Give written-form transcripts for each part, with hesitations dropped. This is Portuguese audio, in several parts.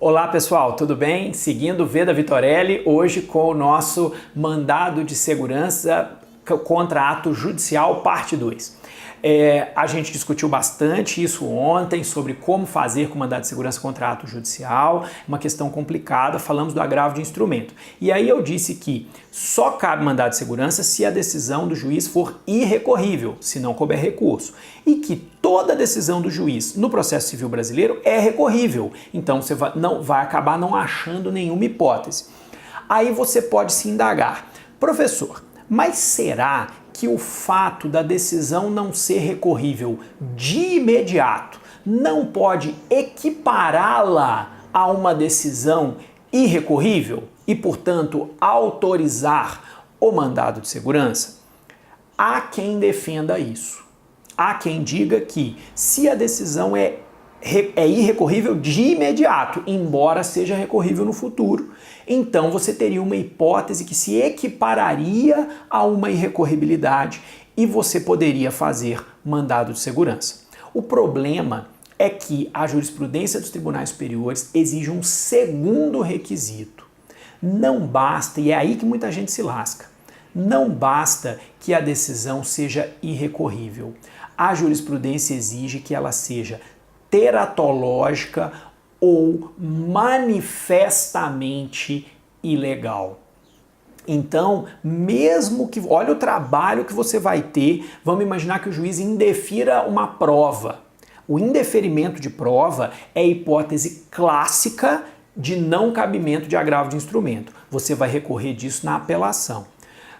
Olá pessoal, tudo bem? Seguindo Veda Vitorelli, hoje com o nosso mandado de segurança contra ato judicial, parte 2. A gente discutiu bastante isso ontem, sobre como fazer com mandado de segurança contra ato judicial, uma questão complicada, falamos do agravo de instrumento. E aí eu disse que só cabe mandado de segurança se a decisão do juiz for irrecorrível, se não couber recurso. E que toda decisão do juiz no processo civil brasileiro é recorrível, então você vai acabar não achando nenhuma hipótese. Aí você pode se indagar, professor, mas será que o fato da decisão não ser recorrível de imediato não pode equipará-la a uma decisão irrecorrível e, portanto, autorizar o mandado de segurança? Há quem defenda isso. Há quem diga que se a decisão é irrecorrível de imediato, embora seja recorrível no futuro, então você teria uma hipótese que se equipararia a uma irrecorribilidade e você poderia fazer mandado de segurança. O problema é que a jurisprudência dos tribunais superiores exige um segundo requisito. Não basta, e é aí que muita gente se lasca, não basta que a decisão seja irrecorrível. A jurisprudência exige que ela seja teratológica ou manifestamente ilegal. Então, mesmo que... Olha o trabalho que você vai ter. Vamos imaginar que o juiz indefira uma prova. O indeferimento de prova é a hipótese clássica de não cabimento de agravo de instrumento. Você vai recorrer disso na apelação.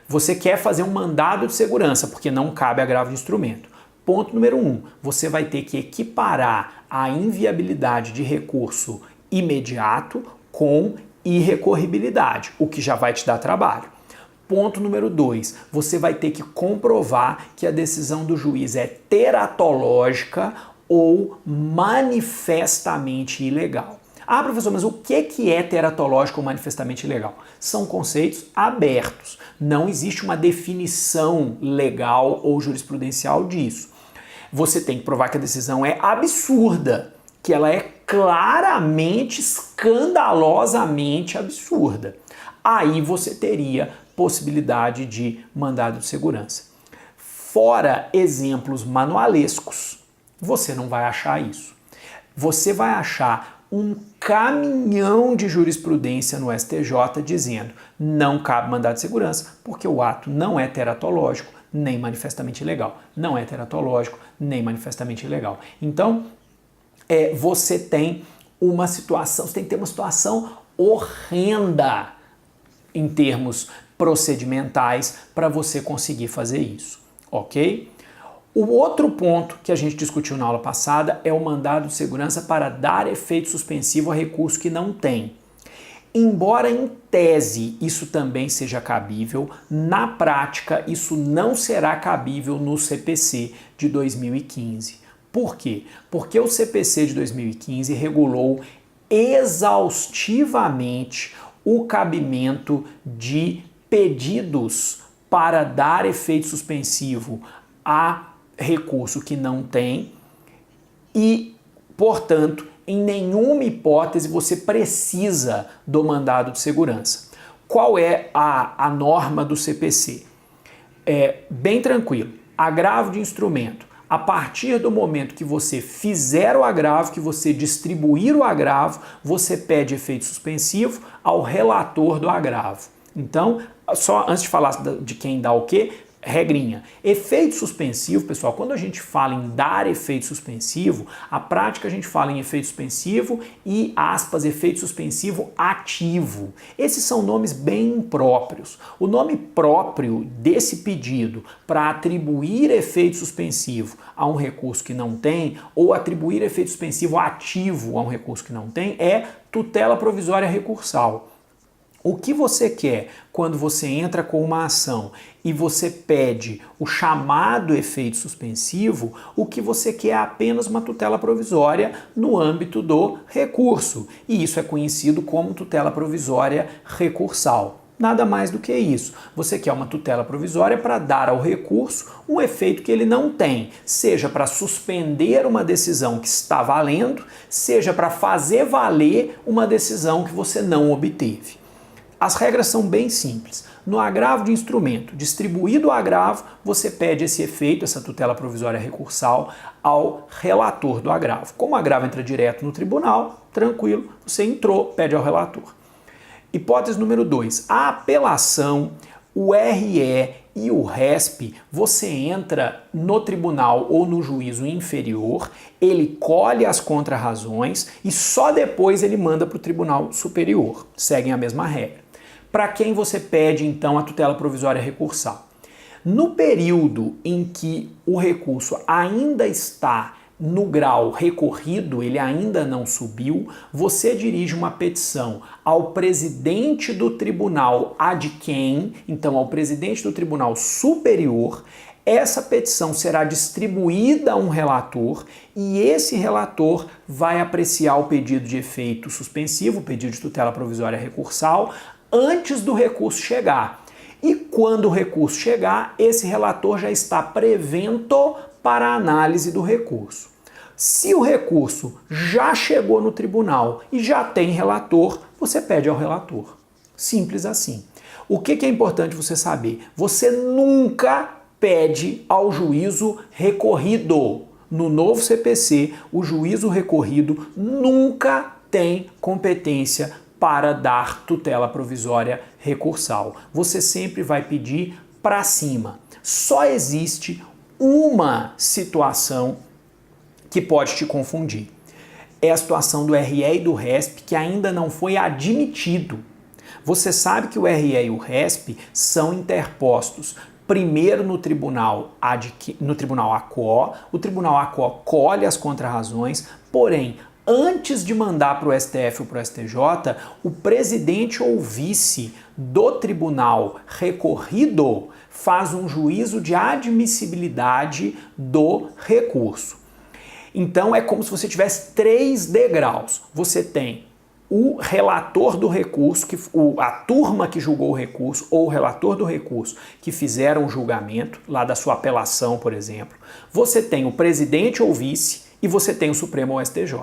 Você quer fazer um mandado de segurança, porque não cabe agravo de instrumento. Ponto número 1, você vai ter que equiparar a inviabilidade de recurso imediato com irrecorribilidade, o que já vai te dar trabalho. Ponto número 2, você vai ter que comprovar que a decisão do juiz é teratológica ou manifestamente ilegal. Ah, professor, mas o que é teratológico ou manifestamente ilegal? São conceitos abertos. Não existe uma definição legal ou jurisprudencial disso. Você tem que provar que a decisão é absurda, que ela é claramente, escandalosamente absurda. Aí você teria possibilidade de mandado de segurança. Fora exemplos manualescos, você não vai achar isso. Você vai achar um caminhão de jurisprudência no STJ dizendo não cabe mandado de segurança porque o ato não é teratológico nem manifestamente ilegal. Não é teratológico nem manifestamente ilegal. Então, você tem uma situação, você tem que ter uma situação horrenda em termos procedimentais para você conseguir fazer isso, ok? O outro ponto que a gente discutiu na aula passada é o mandado de segurança para dar efeito suspensivo a recurso que não tem. Embora em tese isso também seja cabível, na prática isso não será cabível no CPC de 2015. Por quê? Porque o CPC de 2015 regulou exaustivamente o cabimento de pedidos para dar efeito suspensivo a recurso que não tem e, portanto, em nenhuma hipótese você precisa do mandado de segurança. Qual é a norma do CPC? Bem tranquilo. Agravo de instrumento. A partir do momento que você fizer o agravo, que você distribuir o agravo, você pede efeito suspensivo ao relator do agravo. Então, só antes de falar de quem dá o quê, regrinha. Efeito suspensivo, pessoal, quando a gente fala em dar efeito suspensivo, a prática a gente fala em efeito suspensivo e, aspas, efeito suspensivo ativo. Esses são nomes bem impróprios. O nome próprio desse pedido para atribuir efeito suspensivo a um recurso que não tem ou atribuir efeito suspensivo ativo a um recurso que não tem é tutela provisória recursal. O que você quer quando você entra com uma ação e você pede o chamado efeito suspensivo, o que você quer é apenas uma tutela provisória no âmbito do recurso. E isso é conhecido como tutela provisória recursal. Nada mais do que isso. Você quer uma tutela provisória para dar ao recurso um efeito que ele não tem, seja para suspender uma decisão que está valendo, seja para fazer valer uma decisão que você não obteve. As regras são bem simples. No agravo de instrumento, distribuído o agravo, você pede esse efeito, essa tutela provisória recursal, ao relator do agravo. Como o agravo entra direto no tribunal, tranquilo, você entrou, pede ao relator. Hipótese número 2. A apelação, o RE e o RESP, você entra no tribunal ou no juízo inferior, ele colhe as contrarrazões e só depois ele manda para o tribunal superior. Seguem a mesma regra. Para quem você pede, então, a tutela provisória recursal? No período em que o recurso ainda está no grau recorrido, ele ainda não subiu, você dirige uma petição ao presidente do tribunal ad quem, então ao presidente do tribunal superior. Essa petição será distribuída a um relator e esse relator vai apreciar o pedido de efeito suspensivo, o pedido de tutela provisória recursal, antes do recurso chegar. E quando o recurso chegar, esse relator já está prevento para a análise do recurso. Se o recurso já chegou no tribunal e já tem relator, você pede ao relator. Simples assim. O que é importante você saber? Você nunca pede ao juízo recorrido. No novo CPC, o juízo recorrido nunca tem competência para dar tutela provisória recursal. Você sempre vai pedir para cima. Só existe uma situação que pode te confundir. É a situação do RE e do RESP que ainda não foi admitido. Você sabe que o RE e o RESP são interpostos primeiro no tribunal ACO, o tribunal ACO colhe as contrarrazões, porém, antes de mandar para o STF ou para o STJ, o presidente ou vice do tribunal recorrido faz um juízo de admissibilidade do recurso. Então é como se você tivesse 3 degraus. Você tem o relator do recurso, a turma que julgou o recurso, ou o relator do recurso que fizeram o julgamento, lá da sua apelação, por exemplo. Você tem o presidente ou vice e você tem o Supremo ou STJ.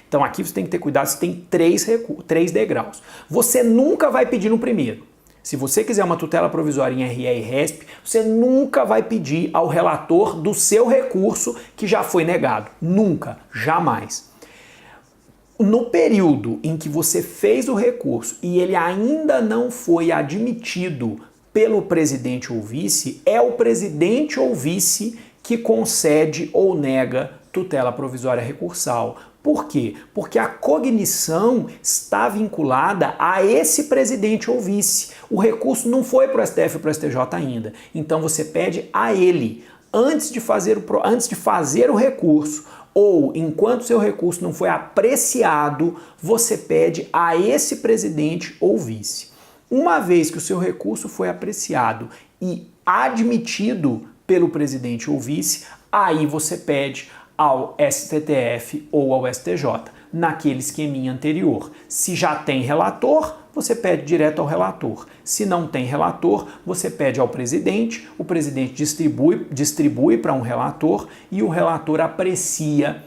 Então aqui você tem que ter cuidado, você tem 3 degraus. Você nunca vai pedir no primeiro. Se você quiser uma tutela provisória em RE e RESP, você nunca vai pedir ao relator do seu recurso que já foi negado. Nunca, jamais. No período em que você fez o recurso e ele ainda não foi admitido pelo presidente ou vice, é o presidente ou vice que concede ou nega tutela provisória recursal. Por quê? Porque a cognição está vinculada a esse presidente ou vice. O recurso não foi para o STF ou para o STJ ainda. Então você pede a ele, antes de fazer o recurso, ou enquanto seu recurso não foi apreciado, você pede a esse presidente ou vice. Uma vez que o seu recurso foi apreciado e admitido pelo presidente ou vice, aí você pede ao STF ou ao STJ, naquele esqueminha anterior. Se já tem relator, você pede direto ao relator. Se não tem relator, você pede ao presidente, o presidente distribui para um relator e o relator aprecia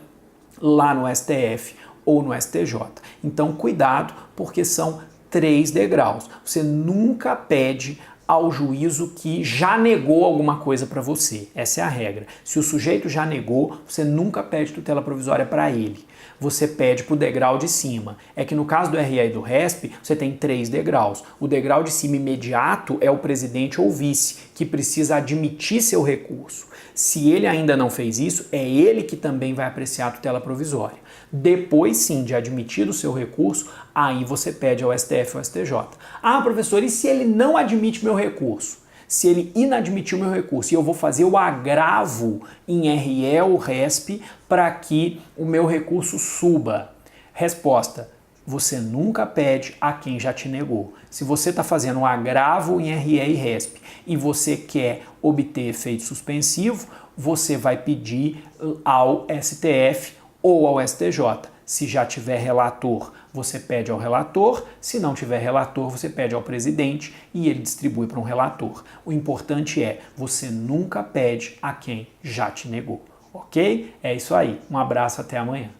lá no STF ou no STJ. Então, cuidado, porque são 3 degraus. Você nunca pede ao juízo que já negou alguma coisa para você. Essa é a regra. Se o sujeito já negou, você nunca pede tutela provisória para ele. Você pede para o degrau de cima. É que no caso do RE e do RESP, você tem 3 degraus. O degrau de cima imediato é o presidente ou vice, que precisa admitir seu recurso. Se ele ainda não fez isso, é ele que também vai apreciar a tutela provisória. Depois sim de admitido o seu recurso, aí você pede ao STF ou STJ. Ah, professor, e se ele não admite meu recurso? Se ele inadmitiu meu recurso e eu vou fazer o agravo em RE ou RESP para que o meu recurso suba? Resposta: você nunca pede a quem já te negou. Se você está fazendo um agravo em RE e RESP e você quer obter efeito suspensivo, você vai pedir ao STF ou ao STJ. Se já tiver relator, você pede ao relator. Se não tiver relator, você pede ao presidente e ele distribui para um relator. O importante é, você nunca pede a quem já te negou, ok? É isso aí. Um abraço, até amanhã.